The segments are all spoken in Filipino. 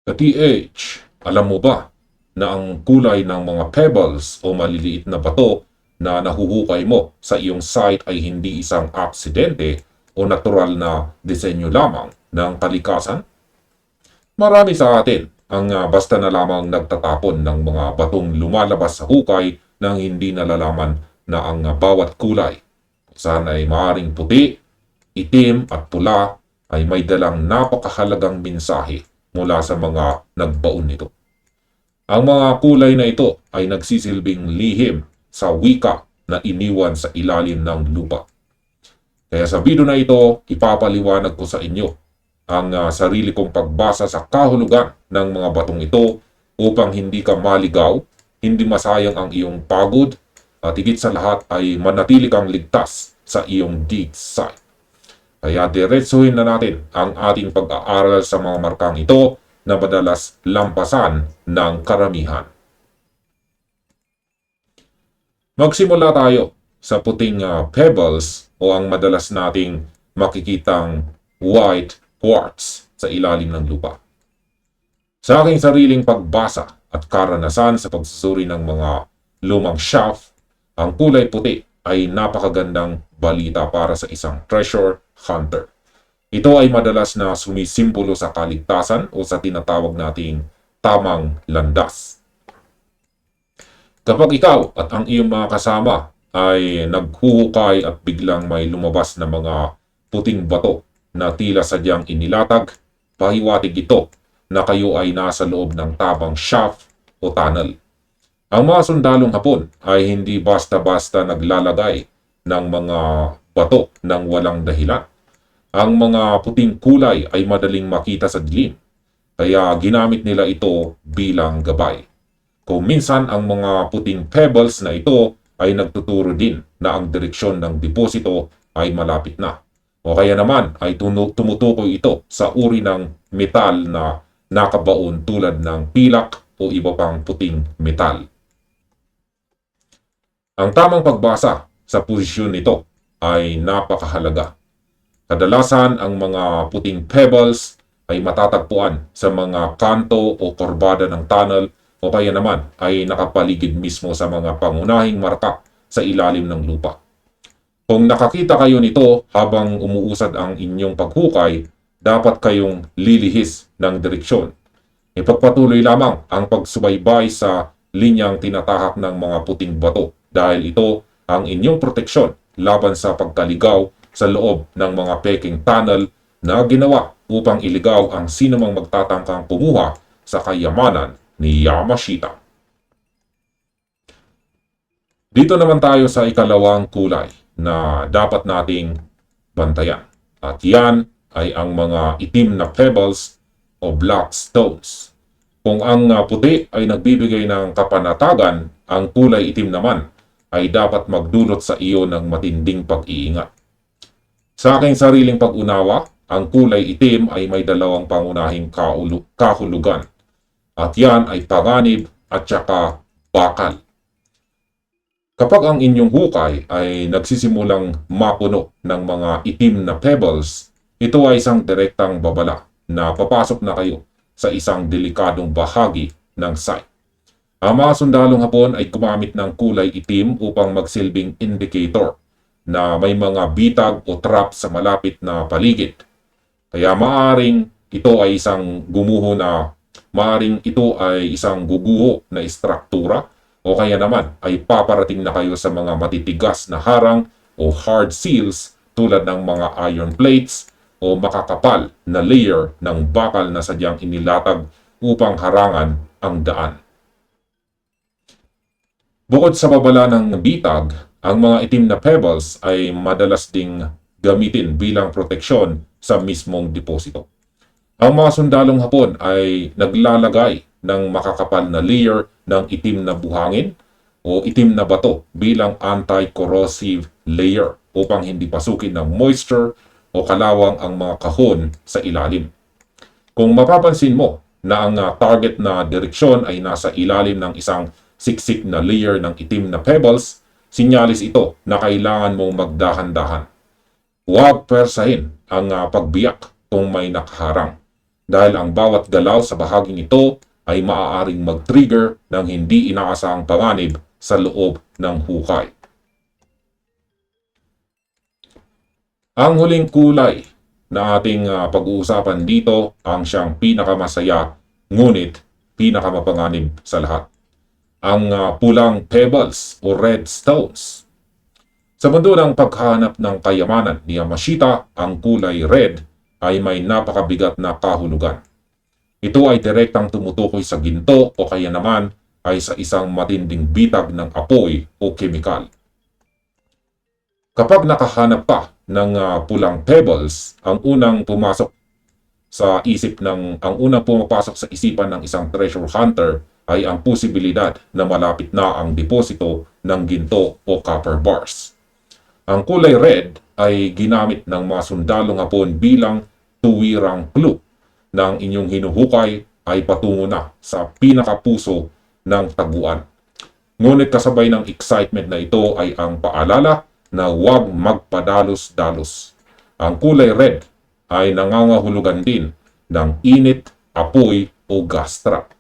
Ka-TH, alam mo ba na ang kulay ng mga pebbles o maliliit na bato na nahuhukay mo sa iyong site ay hindi isang aksidente o natural na disenyo lamang ng kalikasan? Marami sa atin ang basta na lamang nagtatapon ng mga batong lumalabas sa hukay nang hindi nalalaman na ang bawat kulay, saan ay maaring puti, itim at pula, ay may dalang napakahalagang mensahe mula sa mga nagbaon nito. Ang mga kulay na ito ay nagsisilbing lihim sa wika na iniwan sa ilalim ng lupa. Kaya sa video na ito, ipapaliwanag ko sa inyo ang sarili kong pagbasa sa kahulugan ng mga batong ito upang hindi ka maligaw, hindi masayang ang iyong pagod, at higit sa lahat ay manatili kang ligtas sa iyong dig site. Kaya diretsuhin na natin ang ating pag-aaral sa mga markang ito na madalas lampasan ng karamihan. Magsimula tayo sa puting pebbles o ang madalas nating makikitang white quartz sa ilalim ng lupa. Sa aking sariling pagbasa at karanasan sa pagsusuri ng mga lumang shaft, ang kulay puti ay napakagandang balita para sa isang treasure hunter. Ito ay madalas na sumisimbolo sa kaligtasan o sa tinatawag nating tamang landas. Kapag ikaw at ang iyong mga kasama ay naghuhukay at biglang may lumabas na mga puting bato na tila sadyang inilatag, pahiwatig ito na kayo ay nasa loob ng tamang shaft o tunnel. Ang mga sundalong Hapon ay hindi basta-basta naglalagay ng mga bato ng walang dahilan. Ang mga puting kulay ay madaling makita sa dilim, kaya ginamit nila ito bilang gabay. Kung minsan ang mga puting pebbles na ito ay nagtuturo din na ang direksyon ng deposito ay malapit na. O kaya naman ay tumutukoy ito sa uri ng metal na nakabaon tulad ng pilak o iba pang puting metal. Ang tamang pagbasa sa posisyon nito ay napakahalaga. Kadalasan ang mga puting pebbles ay matatagpuan sa mga kanto o korbada ng tunnel o kaya naman ay nakapaligid mismo sa mga pangunahing marka sa ilalim ng lupa. Kung nakakita kayo nito habang umuusad ang inyong paghukay, dapat kayong lilihis ng direksyon. Ipagpatuloy lamang ang pagsubaybay sa linyang tinatahak ng mga puting bato dahil ito ang inyong proteksyon laban sa pagkaligaw sa loob ng mga peking tunnel na ginawa upang iligaw ang sinumang magtatangkang kumuha sa kayamanan ni Yamashita. Dito naman tayo sa ikalawang kulay na dapat nating bantayan. At yan ay ang mga itim na pebbles o black stones. Kung ang puti ay nagbibigay ng kapanatagan, ang kulay itim naman ay dapat magdulot sa iyo ng matinding pag-iingat. Sa aking sariling pag-unawa, ang kulay itim ay may dalawang pangunahing kahulugan. At yan ay panganib at saka bakal. Kapag ang inyong hukay ay nagsisimulang mapuno ng mga itim na pebbles, ito ay isang direktang babala na papasok na kayo sa isang delikadong bahagi ng site. Ang mga sundalong Hapon ay gumamit ng kulay itim upang magsilbing indicator na may mga bitag o trap sa malapit na paligid. Kaya maaring ito ay isang guguho na istruktura o kaya naman ay paparating na kayo sa mga matitigas na harang o hard seals tulad ng mga iron plates o makakapal na layer ng bakal na sadyang inilatag upang harangan ang daan. Bukod sa babala ng bitag, ang mga itim na pebbles ay madalas ding gamitin bilang proteksyon sa mismong deposito. Ang mga sundalong Hapon ay naglalagay ng makakapal na layer ng itim na buhangin o itim na bato bilang anti-corrosive layer upang hindi pasukin ng moisture o kalawang ang mga kahon sa ilalim. Kung mapapansin mo na ang target na direksyon ay nasa ilalim ng isang siksik na layer ng itim na pebbles, sinyalis ito na kailangan mong magdahan-dahan. Huwag persahin ang pagbiyak kung may nakaharang. dahil ang bawat galaw sa bahaging ito ay maaaring mag-trigger ng hindi inaasahang panganib sa loob ng hukay. Ang huling kulay na ating pag-uusapan dito ang siyang pinakamasaya ngunit pinakamapanganib sa lahat. Ang pulang pebbles o red stones. Sa mundo ng paghahanap ng kayamanan ni Yamashita, ang kulay red ay may napakabigat na kahulugan. Ito ay direktang tumutukoy sa ginto o kaya naman ay sa isang matinding bitag ng apoy o kemikal. Kapag nakahanap ka ng pulang pebbles, ang unang pumapasok sa isipan ng isang treasure hunter ay ang posibilidad na malapit na ang deposito ng ginto o copper bars. Ang kulay red ay ginamit ng mga sundalong Hapon bilang tuwirang clue na ang inyong hinuhukay ay patungo na sa pinakapuso ng taguan. Ngunit kasabay ng excitement na ito ay ang paalala na huwag magpadalos-dalos. Ang kulay red ay nangangahulugan din ng init, apoy o gas trap.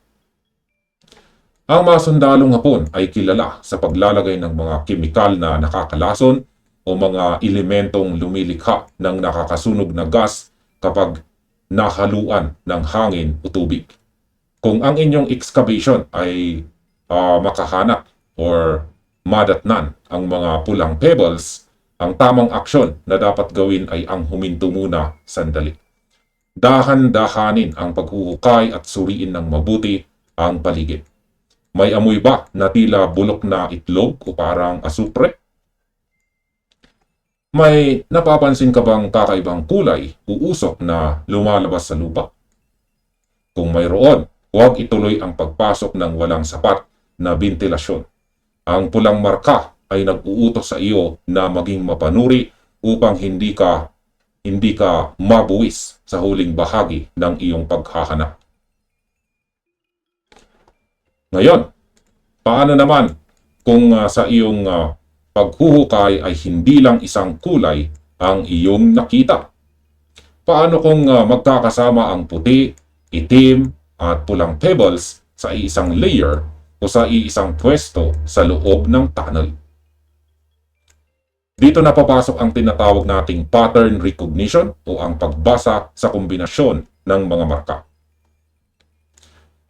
Ang mga sundalong Hapon ay kilala sa paglalagay ng mga kemikal na nakakalason o mga elementong lumilikha ng nakakasunog na gas kapag nahaluan ng hangin o tubig. Kung ang inyong excavation ay makahanap or madatnan ang mga pulang pebbles, ang tamang aksyon na dapat gawin ay ang huminto muna sandali. Dahan-dahanin ang paghuhukay at suriin ng mabuti ang paligid. May amoy ba na tila bulok na itlog o parang asupre? May napapansin ka bang kakaibang kulay o usok na lumalabas sa lupa? Kung mayroon, huwag ituloy ang pagpasok ng walang sapat na bentilasyon. Ang pulang marka ay nag-uutos sa iyo na maging mapanuri upang hindi ka mabuwis sa huling bahagi ng iyong paghahanap. Ngayon, paano naman kung sa iyong paghuhukay ay hindi lang isang kulay ang iyong nakita? Paano kung magkakasama ang puti, itim at pulang pebbles sa isang layer o sa isang pwesto sa loob ng tunnel? Dito na papasok ang tinatawag nating pattern recognition o ang pagbasa sa kombinasyon ng mga marka.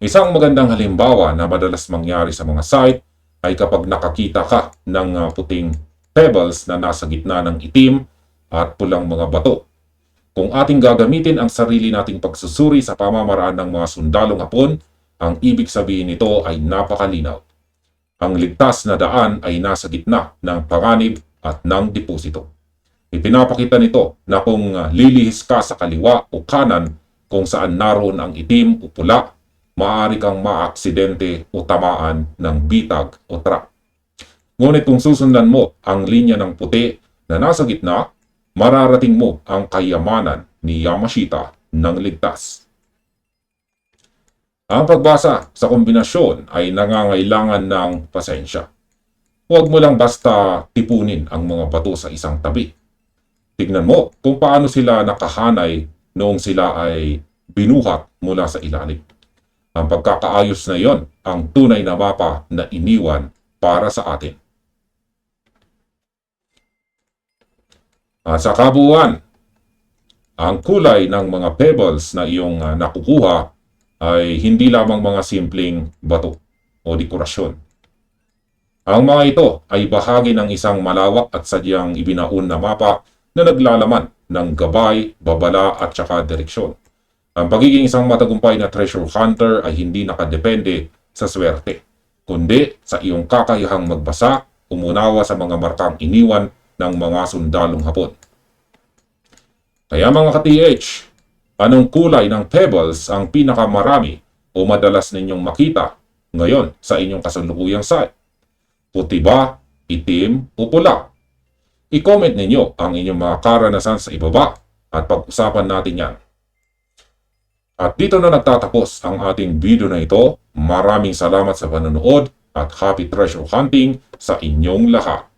Isang magandang halimbawa na madalas mangyari sa mga site ay kapag nakakita ka ng puting pebbles na nasa gitna ng itim at pulang mga bato. Kung ating gagamitin ang sarili nating pagsusuri sa pamamaraan ng mga sundalong Hapon, ang ibig sabihin nito ay napakalinaw. Ang ligtas na daan ay nasa gitna ng panganib at ng deposito. Ipinapakita nito na kung lilihis ka sa kaliwa o kanan kung saan naroon ang itim o pula, maaari kang maaksidente o tamaan ng bitag o trap. Ngunit kung susundan mo ang linya ng puti na nasa gitna, mararating mo ang kayamanan ni Yamashita ng ligtas. Ang pagbasa sa kombinasyon ay nangangailangan ng pasensya. Huwag mo lang basta tipunin ang mga bato sa isang tabi. Tignan mo kung paano sila nakahanay noong sila ay binuhat mula sa ilalim. Ang pagkakaayos na iyon ang tunay na mapa na iniwan para sa atin. At sa kabuuan, ang kulay ng mga pebbles na iyong nakukuha ay hindi lamang mga simpleng bato o dekorasyon. Ang mga ito ay bahagi ng isang malawak at sadyang ibinaon na mapa na naglalaman ng gabay, babala at saka direksyon. Ang pagiging isang matagumpay na treasure hunter ay hindi nakadepende sa swerte, kundi sa iyong kakayahang magbasa, umunawa sa mga markang iniwan ng mga sundalong Hapon. Kaya mga ka-TH, anong kulay ng pebbles ang pinakamarami o madalas ninyong makita ngayon sa inyong kasalukuyang site? Puti ba, itim o pula? I-comment ninyo ang inyong mga karanasan sa ibaba at pag-usapan natin yan. At dito na nagtatapos ang ating video na ito. Maraming salamat sa panonood at happy treasure hunting sa inyong lahat.